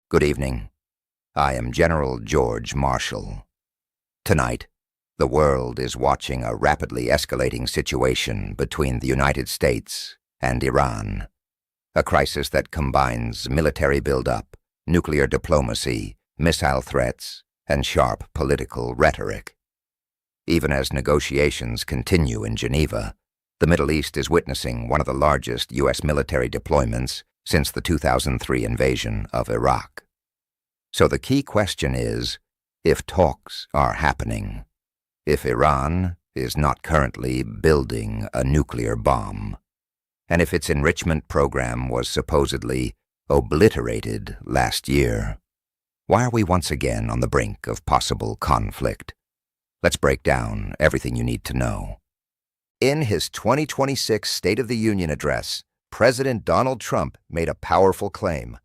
Good evening. I am General George Marshall. Tonight, the world is watching a rapidly escalating situation between the United States and Iran, a crisis that combines military buildup, nuclear diplomacy, missile threats, and sharp political rhetoric. Even as negotiations continue in Geneva, the Middle East is witnessing one of the largest U.S. military deployments since the 2003 invasion of Iraq. So the key question is, if talks are happening, if Iran is not currently building a nuclear bomb, and if its enrichment program was supposedly obliterated last year, why are we once again on the brink of possible conflict? Let's break down everything you need to know. In his 2026 State of the Union address, President Donald Trump made a powerful claim.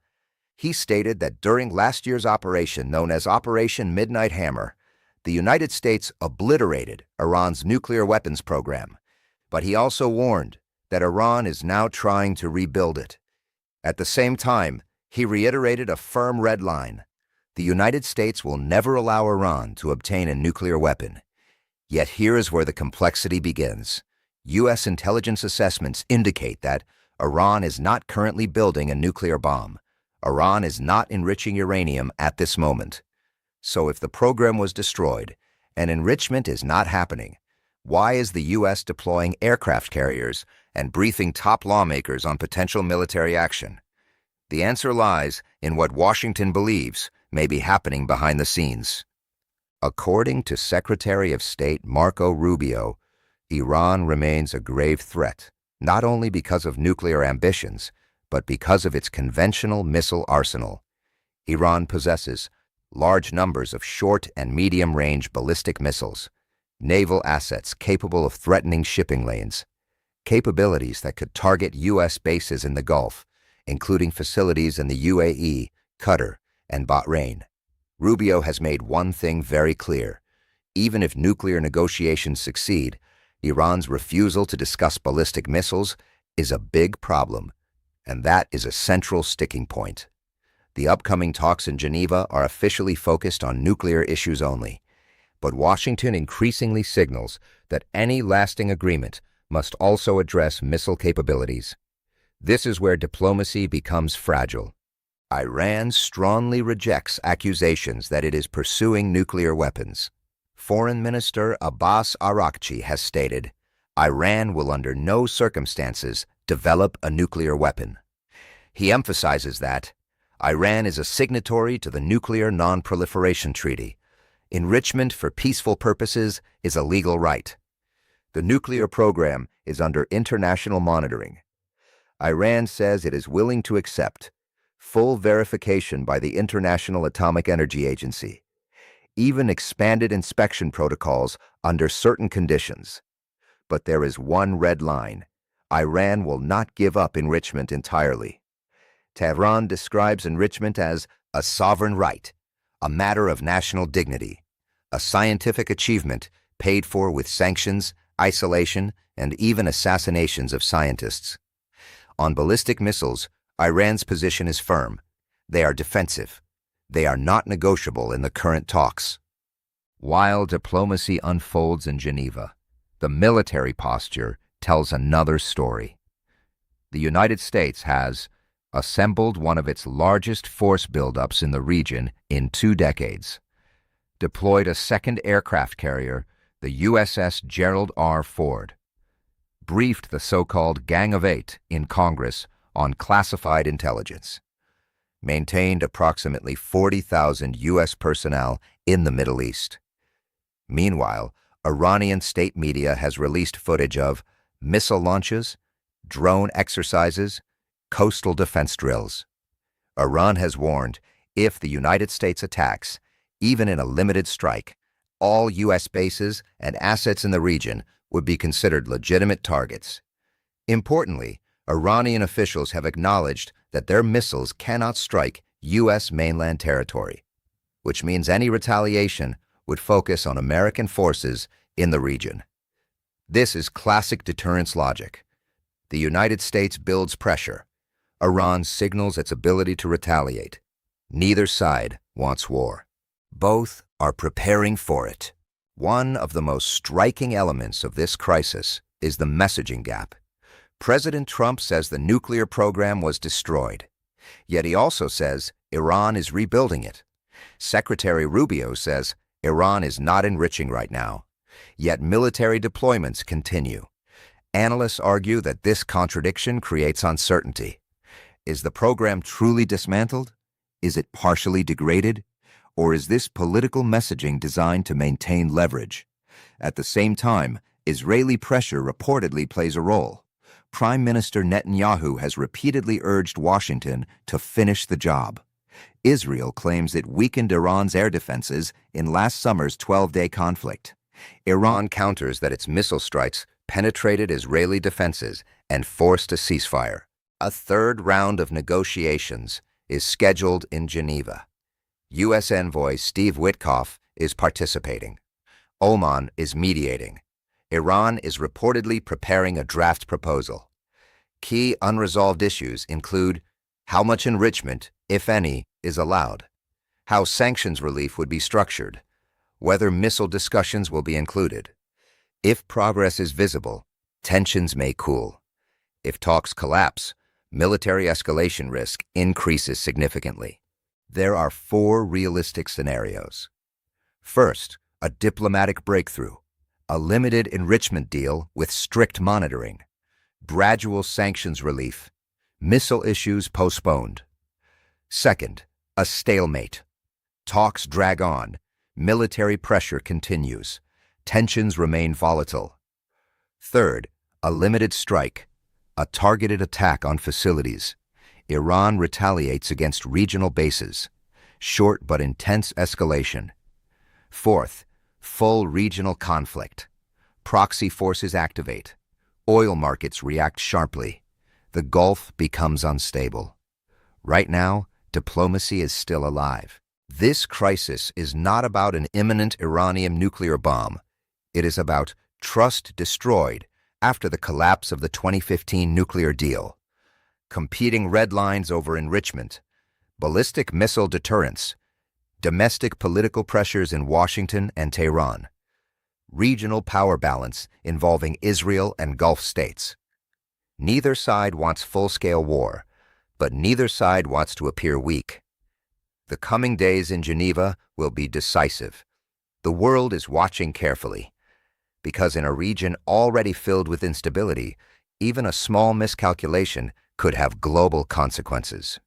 He stated that during last year's operation, known as Operation Midnight Hammer, the United States obliterated Iran's nuclear weapons program, but he also warned that Iran is now trying to rebuild it. At the same time, he reiterated a firm red line. The United States will never allow Iran to obtain a nuclear weapon. Yet here is where the complexity begins. U.S. intelligence assessments indicate that Iran is not currently building a nuclear bomb. Iran is not enriching uranium at this moment. So if the program was destroyed and enrichment is not happening, why is the U.S. deploying aircraft carriers and briefing top lawmakers on potential military action? The answer lies in what Washington believes may be happening behind the scenes. According to Secretary of State Marco Rubio, Iran remains a grave threat, not only because of nuclear ambitions, but because of its conventional missile arsenal. Iran possesses large numbers of short and medium-range ballistic missiles, naval assets capable of threatening shipping lanes, capabilities that could target U.S. bases in the Gulf, including facilities in the UAE, Qatar, and Bahrain. Rubio has made one thing very clear. Even if nuclear negotiations succeed, Iran's refusal to discuss ballistic missiles is a big problem, and that is a central sticking point. The upcoming talks in Geneva are officially focused on nuclear issues only, but Washington increasingly signals that any lasting agreement must also address missile capabilities. This is where diplomacy becomes fragile. Iran strongly rejects accusations that it is pursuing nuclear weapons. Foreign Minister Abbas Araghchi has stated, Iran will under no circumstances develop a nuclear weapon. He emphasizes that Iran is a signatory to the Nuclear Non-Proliferation Treaty. Enrichment for peaceful purposes is a legal right. The nuclear program is under international monitoring. Iran says it is willing to accept full verification by the International Atomic Energy Agency, even expanded inspection protocols under certain conditions. But there is one red line. Iran will not give up enrichment entirely. Tehran describes enrichment as a sovereign right, a matter of national dignity, a scientific achievement paid for with sanctions, isolation, and even assassinations of scientists. On ballistic missiles, Iran's position is firm. They are defensive. They are not negotiable in the current talks. While diplomacy unfolds in Geneva, the military posture tells another story. The United States has assembled one of its largest force buildups in the region in 2 decades, deployed a second aircraft carrier, the USS Gerald R. Ford, briefed the so-called Gang of Eight in Congress on classified intelligence, maintained approximately 40,000 U.S. personnel in the Middle East. Meanwhile, Iranian state media has released footage of missile launches, drone exercises, coastal defense drills. Iran has warned if the United States attacks, even in a limited strike, all U.S. bases and assets in the region would be considered legitimate targets. Importantly, Iranian officials have acknowledged that their missiles cannot strike U.S. mainland territory, which means any retaliation would focus on American forces in the region. This is classic deterrence logic. The United States builds pressure. Iran signals its ability to retaliate. Neither side wants war. Both are preparing for it. One of the most striking elements of this crisis is the messaging gap. President Trump says the nuclear program was destroyed, yet he also says Iran is rebuilding it. Secretary Rubio says Iran is not enriching right now, yet military deployments continue. Analysts argue that this contradiction creates uncertainty. Is the program truly dismantled? Is it partially degraded? Or is this political messaging designed to maintain leverage? At the same time, Israeli pressure reportedly plays a role. Prime Minister Netanyahu has repeatedly urged Washington to finish the job. Israel claims it weakened Iran's air defenses in last summer's 12-day conflict. Iran counters that its missile strikes penetrated Israeli defenses and forced a ceasefire. A third round of negotiations is scheduled in Geneva. U.S. envoy Steve Witkoff is participating. Oman is mediating. Iran is reportedly preparing a draft proposal. Key unresolved issues include how much enrichment, if any, is allowed, how sanctions relief would be structured, whether missile discussions will be included. If progress is visible, tensions may cool. If talks collapse, military escalation risk increases significantly. There are 4 realistic scenarios. First, a diplomatic breakthrough, a limited enrichment deal with strict monitoring, gradual sanctions relief, missile issues postponed. Second, a stalemate. Talks drag on, military pressure continues, tensions remain volatile. Third, a limited strike, a targeted attack on facilities. Iran retaliates against regional bases. Short but intense escalation. Fourth, full regional conflict. Proxy forces activate. Oil markets react sharply. The Gulf becomes unstable. Right now, diplomacy is still alive. This crisis is not about an imminent Iranian nuclear bomb. It is about trust destroyed after the collapse of the 2015 nuclear deal. Competing red lines over enrichment, ballistic missile deterrence, domestic political pressures in Washington and Tehran, regional power balance involving Israel and Gulf states. Neither side wants full-scale war, but neither side wants to appear weak. The coming days in Geneva will be decisive. The world is watching carefully, because in a region already filled with instability, even a small miscalculation could have global consequences.